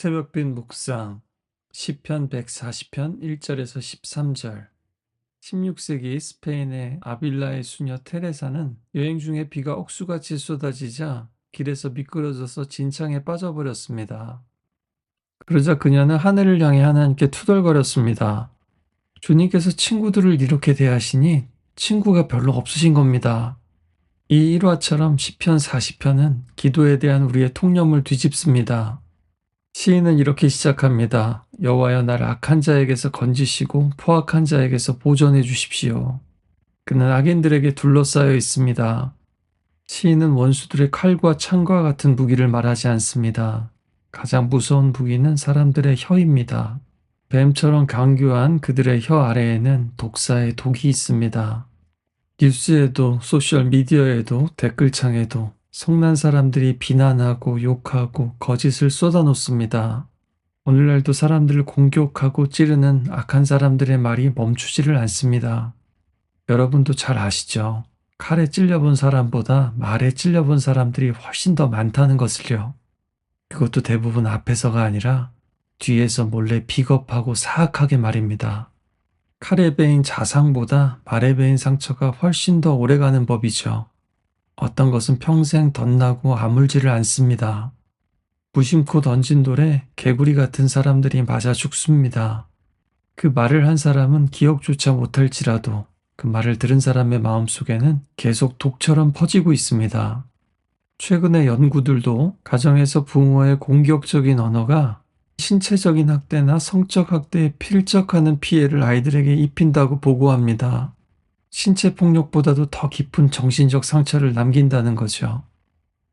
새벽빛 묵상 시편 140편 1절에서 13절. 16세기 스페인의 아빌라의 수녀 테레사는 여행 중에 비가 억수같이 쏟아지자 길에서 미끄러져서 진창에 빠져버렸습니다. 그러자 그녀는 하늘을 향해 하나님께 투덜거렸습니다. 주님께서 친구들을 이렇게 대하시니 친구가 별로 없으신 겁니다. 이 일화처럼 시편 40편은 기도에 대한 우리의 통념을 뒤집습니다. 시인은 이렇게 시작합니다. 여호와여, 나를 악한 자에게서 건지시고 포악한 자에게서 보존해 주십시오. 그는 악인들에게 둘러싸여 있습니다. 시인은 원수들의 칼과 창과 같은 무기를 말하지 않습니다. 가장 무서운 무기는 사람들의 혀입니다. 뱀처럼 강교한 그들의 혀 아래에는 독사의 독이 있습니다. 뉴스에도 소셜미디어에도 댓글창에도 성난 사람들이 비난하고 욕하고 거짓을 쏟아놓습니다. 오늘날도 사람들을 공격하고 찌르는 악한 사람들의 말이 멈추지를 않습니다. 여러분도 잘 아시죠? 칼에 찔려본 사람보다 말에 찔려본 사람들이 훨씬 더 많다는 것을요. 그것도 대부분 앞에서가 아니라 뒤에서 몰래 비겁하고 사악하게 말입니다. 칼에 베인 자상보다 말에 베인 상처가 훨씬 더 오래가는 법이죠. 어떤 것은 평생 덧나고 아물지를 않습니다. 무심코 던진 돌에 개구리 같은 사람들이 맞아 죽습니다. 그 말을 한 사람은 기억조차 못할지라도 그 말을 들은 사람의 마음속에는 계속 독처럼 퍼지고 있습니다. 최근의 연구들도 가정에서 부모의 공격적인 언어가 신체적인 학대나 성적 학대에 필적하는 피해를 아이들에게 입힌다고 보고합니다. 신체 폭력보다도 더 깊은 정신적 상처를 남긴다는 거죠.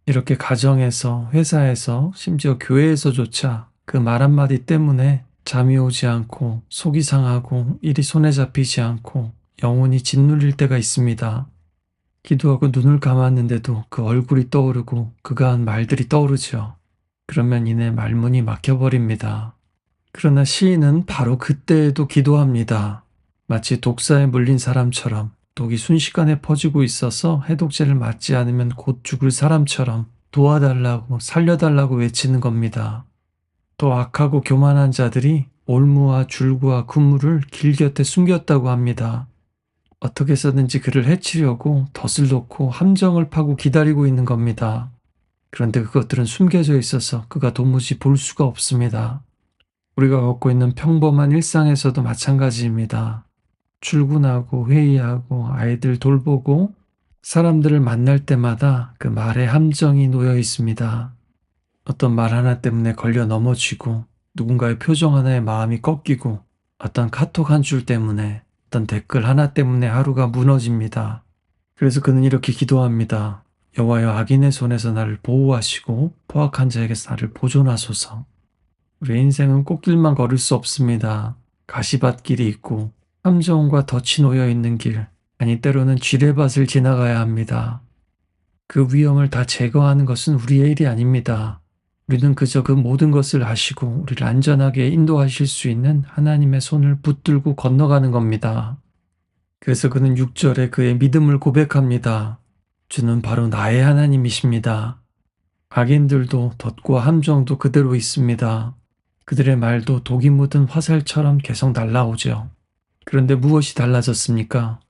이렇게 가정에서, 회사에서, 심지어 교회에서조차 그 말 한마디 때문에 잠이 오지 않고 속이 상하고 일이 손에 잡히지 않고 영혼이 짓눌릴 때가 있습니다. 기도하고 눈을 감았는데도 그 얼굴이 떠오르고 그가 한 말들이 떠오르죠. 그러면 이내 말문이 막혀버립니다. 그러나 시인은 바로 그때에도 기도합니다. 마치 독사에 물린 사람처럼, 독이 순식간에 퍼지고 있어서 해독제를 맞지 않으면 곧 죽을 사람처럼 도와달라고, 살려달라고 외치는 겁니다. 또 악하고 교만한 자들이 올무와 줄구와 군무를 길 곁에 숨겼다고 합니다. 어떻게 해서든지 그를 해치려고 덫을 놓고 함정을 파고 기다리고 있는 겁니다. 그런데 그것들은 숨겨져 있어서 그가 도무지 볼 수가 없습니다. 우리가 걷고 있는 평범한 일상에서도 마찬가지입니다. 출근하고 회의하고 아이들 돌보고 사람들을 만날 때마다 그 말에 함정이 놓여 있습니다. 어떤 말 하나 때문에 걸려 넘어지고 누군가의 표정 하나에 마음이 꺾이고 어떤 카톡 한 줄 때문에 어떤 댓글 하나 때문에 하루가 무너집니다. 그래서 그는 이렇게 기도합니다. 여호와여, 악인의 손에서 나를 보호하시고 포악한 자에게서 나를 보존하소서. 우리 인생은 꽃길만 걸을 수 없습니다. 가시밭길이 있고 함정과 덫이 놓여 있는 길, 아니 때로는 지뢰밭을 지나가야 합니다. 그 위험을 다 제거하는 것은 우리의 일이 아닙니다. 우리는 그저 그 모든 것을 아시고 우리를 안전하게 인도하실 수 있는 하나님의 손을 붙들고 건너가는 겁니다. 그래서 그는 6절에 그의 믿음을 고백합니다. 주는 바로 나의 하나님이십니다. 악인들도 덫과 함정도 그대로 있습니다. 그들의 말도 독이 묻은 화살처럼 계속 날라오죠. 그런데 무엇이 달라졌습니까?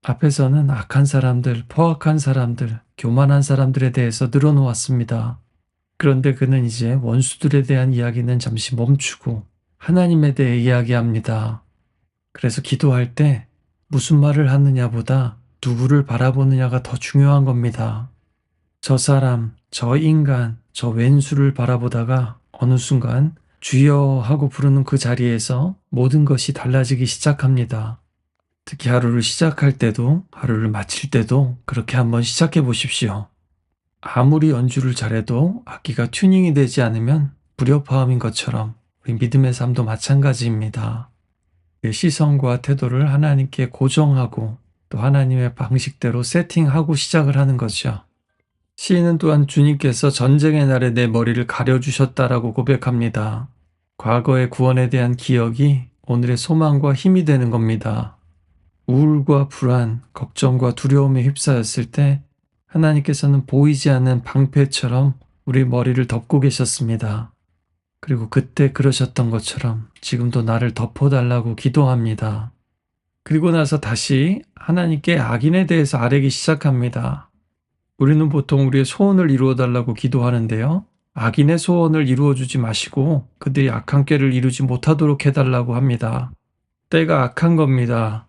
앞에서는 악한 사람들, 포악한 사람들, 교만한 사람들에 대해서 늘어놓았습니다. 그런데 그는 이제 원수들에 대한 이야기는 잠시 멈추고 하나님에 대해 이야기합니다. 그래서 기도할 때 무슨 말을 하느냐보다 누구를 바라보느냐가 더 중요한 겁니다. 저 사람, 저 인간, 저 왼수를 바라보다가 어느 순간 주여 하고 부르는 그 자리에서 모든 것이 달라지기 시작합니다. 특히 하루를 시작할 때도 하루를 마칠 때도 그렇게 한번 시작해 보십시오. 아무리 연주를 잘해도 악기가 튜닝이 되지 않으면 불협화음인 것처럼 우리 믿음의 삶도 마찬가지입니다. 그 시선과 태도를 하나님께 고정하고 또 하나님의 방식대로 세팅하고 시작을 하는 거죠. 시인은 또한 주님께서 전쟁의 날에 내 머리를 가려주셨다라고 고백합니다. 과거의 구원에 대한 기억이 오늘의 소망과 힘이 되는 겁니다. 우울과 불안, 걱정과 두려움에 휩싸였을 때 하나님께서는 보이지 않는 방패처럼 우리 머리를 덮고 계셨습니다. 그리고 그때 그러셨던 것처럼 지금도 나를 덮어달라고 기도합니다. 그리고 나서 다시 하나님께 악인에 대해서 아뢰기 시작합니다. 우리는 보통 우리의 소원을 이루어 달라고 기도하는데요. 악인의 소원을 이루어 주지 마시고 그들이 악한 꾀를 이루지 못하도록 해달라고 합니다. 때가 악한 겁니다.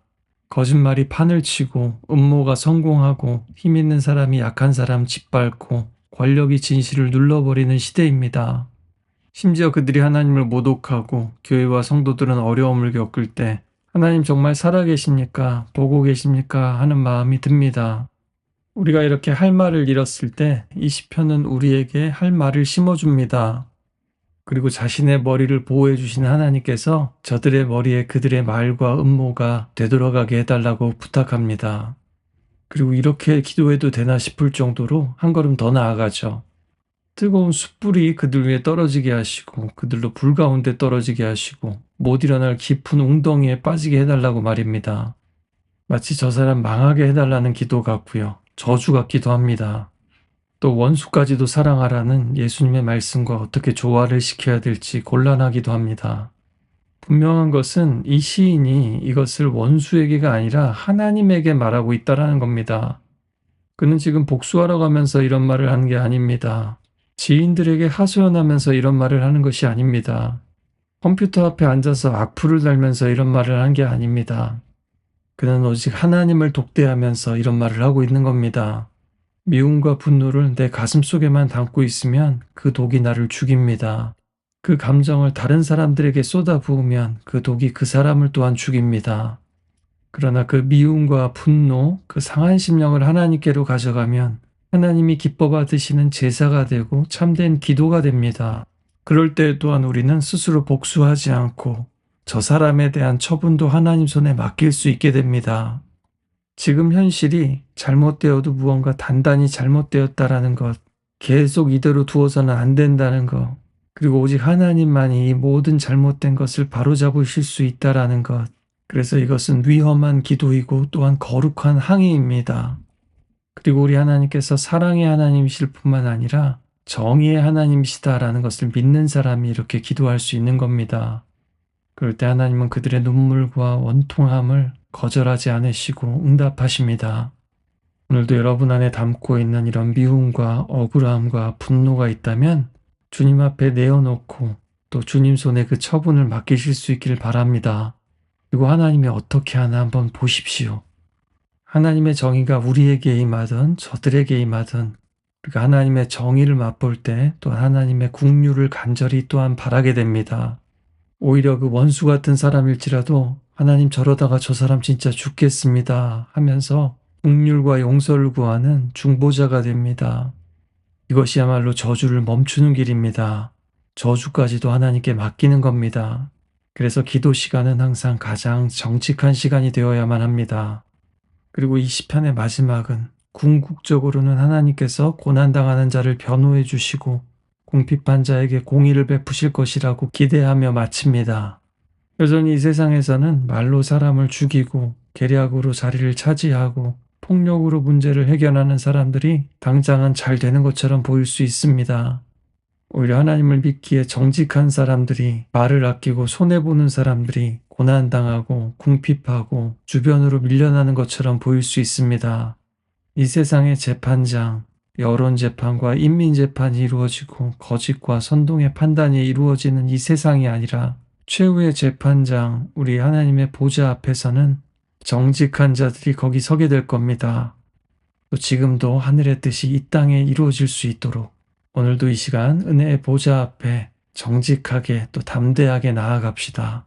거짓말이 판을 치고 음모가 성공하고 힘 있는 사람이 약한 사람 짓밟고 권력이 진실을 눌러버리는 시대입니다. 심지어 그들이 하나님을 모독하고 교회와 성도들은 어려움을 겪을 때 하나님 정말 살아계십니까? 보고 계십니까? 하는 마음이 듭니다. 우리가 이렇게 할 말을 잃었을 때 이 시편은 우리에게 할 말을 심어줍니다. 그리고 자신의 머리를 보호해 주시는 하나님께서 저들의 머리에 그들의 말과 음모가 되돌아가게 해달라고 부탁합니다. 그리고 이렇게 기도해도 되나 싶을 정도로 한 걸음 더 나아가죠. 뜨거운 숯불이 그들 위에 떨어지게 하시고 그들도 불 가운데 떨어지게 하시고 못 일어날 깊은 웅덩이에 빠지게 해달라고 말입니다. 마치 저 사람 망하게 해달라는 기도 같고요. 저주 같기도 합니다. 또 원수까지도 사랑하라는 예수님의 말씀과 어떻게 조화를 시켜야 될지 곤란하기도 합니다. 분명한 것은 이 시인이 이것을 원수에게가 아니라 하나님에게 말하고 있다라는 겁니다. 그는 지금 복수하러 가면서 이런 말을 하는 게 아닙니다. 지인들에게 하소연하면서 이런 말을 하는 것이 아닙니다. 컴퓨터 앞에 앉아서 악플을 달면서 이런 말을 하는 게 아닙니다. 그는 오직 하나님을 독대하면서 이런 말을 하고 있는 겁니다. 미움과 분노를 내 가슴 속에만 담고 있으면 그 독이 나를 죽입니다. 그 감정을 다른 사람들에게 쏟아부으면 그 독이 그 사람을 또한 죽입니다. 그러나 그 미움과 분노, 그 상한 심령을 하나님께로 가져가면 하나님이 기뻐 받으시는 제사가 되고 참된 기도가 됩니다. 그럴 때 또한 우리는 스스로 복수하지 않고 저 사람에 대한 처분도 하나님 손에 맡길 수 있게 됩니다. 지금 현실이 잘못되어도 무언가 단단히 잘못되었다라는 것, 계속 이대로 두어서는 안 된다는 것, 그리고 오직 하나님만이 이 모든 잘못된 것을 바로잡으실 수 있다라는 것, 그래서 이것은 위험한 기도이고 또한 거룩한 항의입니다. 그리고 우리 하나님께서 사랑의 하나님이실 뿐만 아니라 정의의 하나님이시다라는 것을 믿는 사람이 이렇게 기도할 수 있는 겁니다. 그럴 때 하나님은 그들의 눈물과 원통함을 거절하지 않으시고 응답하십니다. 오늘도 여러분 안에 담고 있는 이런 미움과 억울함과 분노가 있다면 주님 앞에 내어놓고 또 주님 손에 그 처분을 맡기실 수 있기를 바랍니다. 그리고 하나님이 어떻게 하나 한번 보십시오. 하나님의 정의가 우리에게 임하든 저들에게 임하든 그리고 하나님의 정의를 맛볼 때 또 하나님의 긍휼을 간절히 또한 바라게 됩니다. 오히려 그 원수 같은 사람일지라도 하나님 저러다가 저 사람 진짜 죽겠습니다 하면서 긍휼과 용서를 구하는 중보자가 됩니다. 이것이야말로 저주를 멈추는 길입니다. 저주까지도 하나님께 맡기는 겁니다. 그래서 기도 시간은 항상 가장 정직한 시간이 되어야만 합니다. 그리고 이 시편의 마지막은 궁극적으로는 하나님께서 고난당하는 자를 변호해 주시고 궁핍한 자에게 공의를 베푸실 것이라고 기대하며 마칩니다. 여전히 이 세상에서는 말로 사람을 죽이고 계략으로 자리를 차지하고 폭력으로 문제를 해결하는 사람들이 당장은 잘 되는 것처럼 보일 수 있습니다. 오히려 하나님을 믿기에 정직한 사람들이 말을 아끼고 손해보는 사람들이 고난당하고 궁핍하고 주변으로 밀려나는 것처럼 보일 수 있습니다. 이 세상의 재판장, 여론재판과 인민재판이 이루어지고 거짓과 선동의 판단이 이루어지는 이 세상이 아니라 최후의 재판장, 우리 하나님의 보좌 앞에서는 정직한 자들이 거기 서게 될 겁니다. 또 지금도 하늘의 뜻이 이 땅에 이루어질 수 있도록 오늘도 이 시간 은혜의 보좌 앞에 정직하게 또 담대하게 나아갑시다.